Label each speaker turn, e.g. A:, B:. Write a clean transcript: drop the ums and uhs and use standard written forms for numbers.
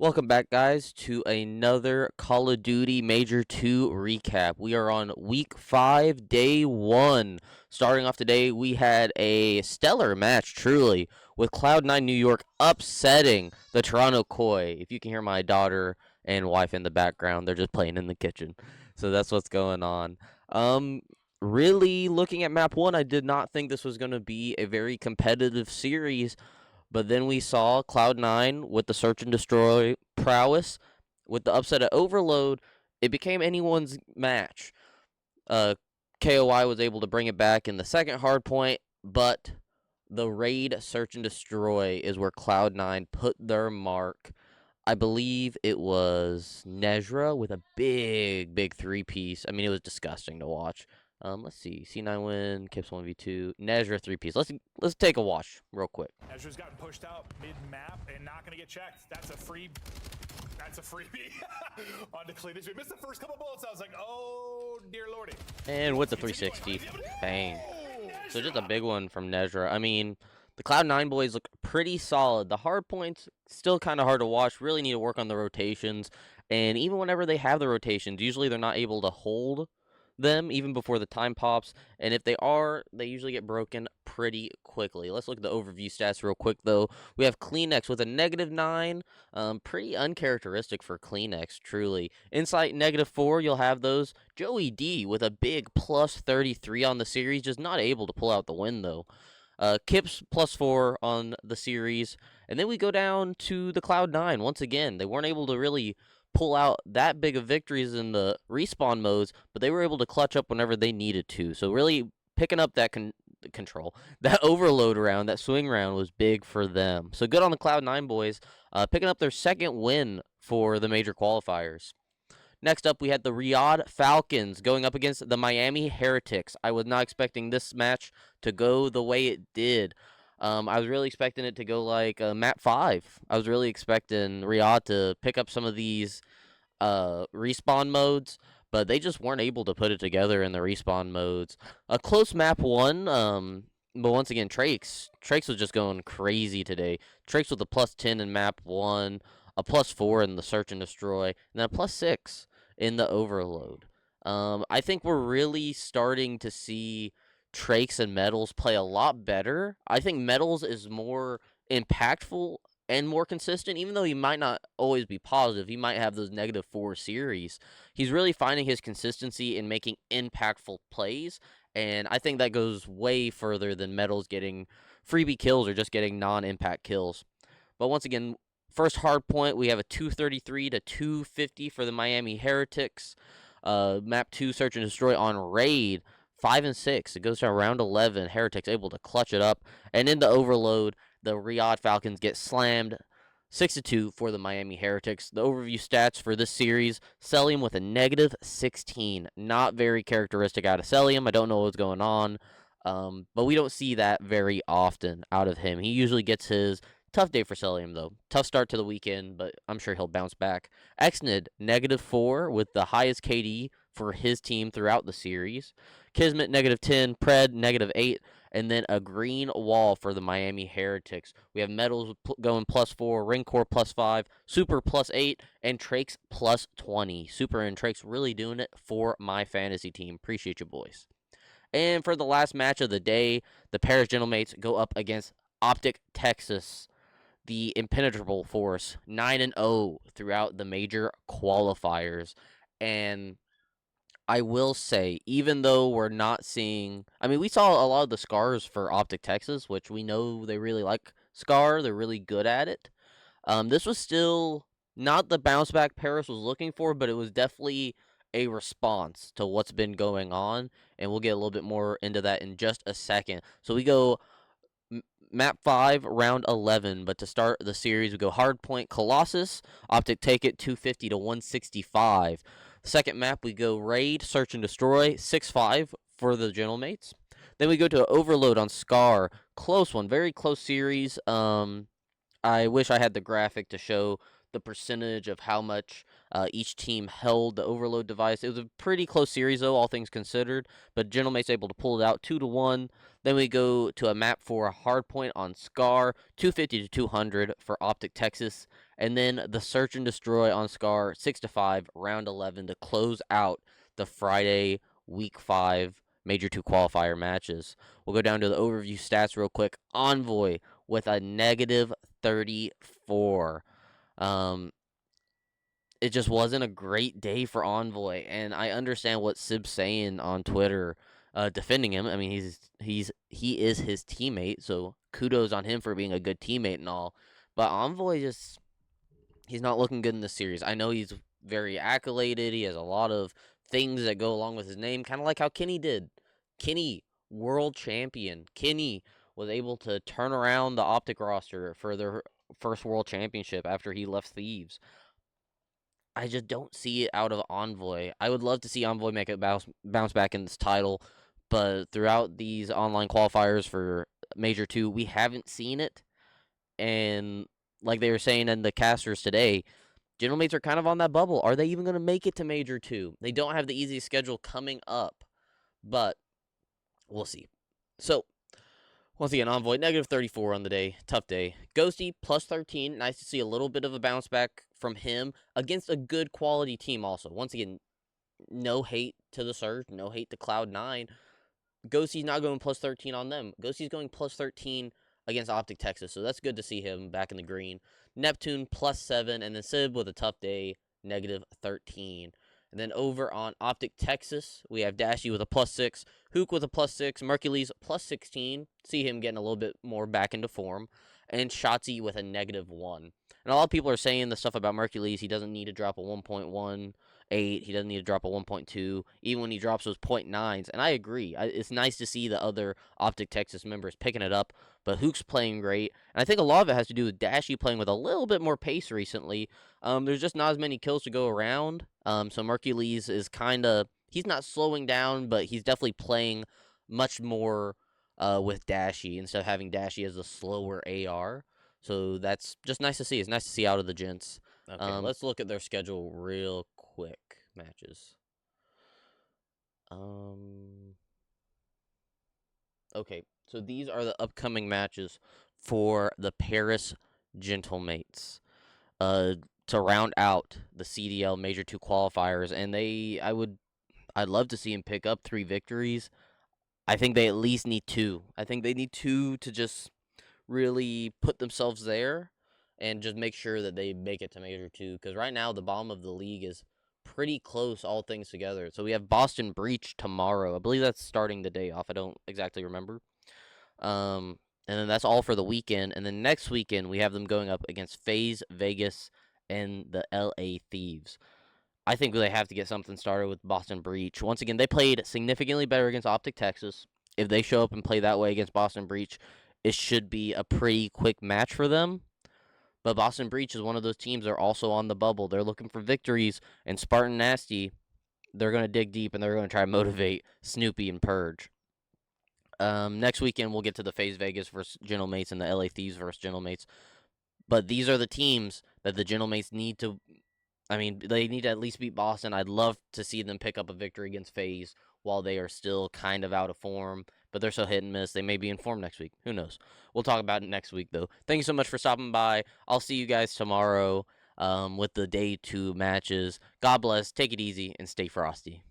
A: Welcome back, guys, to another Call of Duty Major 2 recap. We are on Week 5, Day 1. Starting off today, we had a stellar match, truly, with Cloud9 New York upsetting the Toronto Koi. If you can hear my daughter and wife in the background, they're just playing in the kitchen. So that's what's going on. Really, looking at Map 1, I did not think this was going to be a very competitive series. But then we saw Cloud9 with the search and destroy prowess. With the upset at Overload, it became anyone's match. Uh, KOI was able to bring it back in the second hard point, but the raid search and destroy is where Cloud9 put their mark. I believe it was Nezra with a big three-piece. I mean, it was disgusting to watch. Let's see. C9 win, Kips 1v2, Nezra three-piece. Let's take a watch real quick.
B: Nezra's gotten pushed out mid-map and not going to get checked. That's a freebie on the cleanest. We missed the first couple bullets. I was like, oh, dear lordy.
A: And with the 360. Bang. So just a big one from Nezra. I mean, the Cloud9 boys look pretty solid. The hard points, still kind of hard to watch. Really need to work on the rotations. And even whenever they have the rotations, usually they're not able to hold them even before the time pops, and if they are, they usually get broken pretty quickly. Let's look at the overview stats real quick, though. We have Kleenex with a -9, pretty uncharacteristic for Kleenex, truly. Insight -4, you'll have those. Joey D with a big +33 on the series, just not able to pull out the win, though. Kips +4 on the series, and then we go down to the Cloud9. Once again, they weren't able to really pull out that big of victories in the respawn modes, but they were able to clutch up whenever they needed to. So really picking up that control, that overload round, that swing round was big for them. So good on the Cloud9 boys, picking up their second win for the major qualifiers. Next up, we had the Riyadh Falcons going up against the Miami Heretics. I was not expecting this match to go the way it did. I was really expecting it to go like Map 5. I was really expecting Riyadh to pick up some of these respawn modes, but they just weren't able to put it together in the respawn modes. A close Map 1, but once again, Trakes was just going crazy today. Trakes with a +10 in Map 1, a +4 in the Search and Destroy, and then a +6 in the Overload. I think we're really starting to see Trakes and Metals play a lot better. I think Metals is more impactful and more consistent, even though he might not always be positive. He might have those -4 series. He's really finding his consistency in making impactful plays, and I think that goes way further than Metals getting freebie kills or just getting non-impact kills. But once again, first hard point, we have a 233 to 250 for the Miami Heretics. Map 2, Search and Destroy on Raid. 5 and 6. It goes to round 11. Heretics able to clutch it up. And in the Overload, the Riyadh Falcons get slammed 6-2 for the Miami Heretics. The overview stats for this series, Celium with a -16. Not very characteristic out of Celium. I don't know what's going on. But we don't see that very often out of him. He usually gets his tough day for Celium, though. Tough start to the weekend, but I'm sure he'll bounce back. Exnid, -4 with the highest KD for his team throughout the series. Kismet, -10. Pred, -8. And then a green wall for the Miami Heretics. We have Metals going +4, Ringcore +5, Super +8, and Trakes +20. Super and Trakes really doing it for my fantasy team. Appreciate you, boys. And for the last match of the day, the Paris Gentlemates go up against Optic Texas, the impenetrable force, 9-0 throughout the major qualifiers. And I will say, even though we're not seeing, I mean, we saw a lot of the scars for Optic Texas, which we know they really like Scar. They're really good at it. This was still not the bounce back Paris was looking for, but it was definitely a response to what's been going on, and we'll get a little bit more into that in just a second. So we go Map 5, round 11, but to start the series, we go Hardpoint Colossus, Optic take it 250 to 165. Second map, we go Raid, Search and Destroy, 6-5 for the Gentlemates. Then we go to Overload on Scar, close one, very close series. I wish I had the graphic to show the percentage of how much each team held the overload device. It was a pretty close series, though, all things considered. But Gentlemate's able to pull it out 2-1. Then we go to a map for a hard point on Scar, 250 to 200 for Optic Texas. And then the Search and Destroy on Scar, 6-5, round 11 to close out the Friday Week 5 Major 2 qualifier matches. We'll go down to the overview stats real quick. Envoy with a negative 34. It just wasn't a great day for Envoy, and I understand what Sib's saying on Twitter, defending him. I mean, he is his teammate, so kudos on him for being a good teammate and all. But Envoy he's not looking good in this series. I know he's very accoladed. He has a lot of things that go along with his name, kind of like how Kenny did. Kenny, world champion. Kenny was able to turn around the Optic roster for their first world championship after he left Thieves. I just don't see it out of Envoy. I would love to see Envoy make a bounce back in this title, but throughout these online qualifiers for Major 2, we haven't seen it. And like they were saying in the casters today, Gentlemates are kind of on that bubble. Are they even going to make it to Major 2? They don't have the easiest schedule coming up, but we'll see. So, once again, Envoy, negative 34 on the day. Tough day. Ghosty, plus 13. Nice to see a little bit of a bounce back from him against a good quality team also. Once again, no hate to the Surge, no hate to Cloud9. Ghosty's not going plus 13 on them. Ghosty's going plus 13 against Optic Texas, so that's good to see him back in the green. Neptune, plus 7, and then Sib with a tough day, negative 13. And then over on Optic Texas, we have Dashy with a plus 6, Hook with a plus 6, Mercules plus 16. See him getting a little bit more back into form. And Shotzi with a negative 1. And a lot of people are saying the stuff about Mercules. He doesn't need to drop a 1.18. He doesn't need to drop a 1.2, even when he drops those 0.9s. And I agree. It's nice to see the other Optic Texas members picking it up. But Hook's playing great. And I think a lot of it has to do with Dashy playing with a little bit more pace recently. There's just not as many kills to go around. So Mercules is kind of, he's not slowing down, but he's definitely playing much more with Dashy instead of having Dashy as a slower AR. So that's just nice to see. It's nice to see out of the gents. Okay, let's look at their schedule real quick. Matches. Okay, so these are the upcoming matches for the Paris Gentlemates. To round out the CDL Major 2 qualifiers, and I'd love to see him pick up 3 victories. I think they at least need 2. I think they need 2 to just really put themselves there and just make sure that they make it to Major 2, because right now the bottom of the league is pretty close, all things together. So we have Boston Breach tomorrow. I believe that's starting the day off. I don't exactly remember. And then that's all for the weekend. And then next weekend, we have them going up against FaZe, Vegas, and the LA Thieves. I think they have to get something started with Boston Breach. Once again, they played significantly better against Optic Texas. If they show up and play that way against Boston Breach, it should be a pretty quick match for them. But Boston Breach is one of those teams that are also on the bubble. They're looking for victories, and Spartan Nasty, they're going to dig deep, and they're going to try to motivate Snoopy and Purge. Next weekend, we'll get to the FaZe Vegas versus Gentlemates and the LA Thieves versus Gentlemates. But these are the teams that the Gentlemates need to, they need to at least beat Boston. I'd love to see them pick up a victory against FaZe while they are still kind of out of form. But they're so hit and miss. They may be in form next week. Who knows? We'll talk about it next week, though. Thank you so much for stopping by. I'll see you guys tomorrow with the day 2 matches. God bless. Take it easy and stay frosty.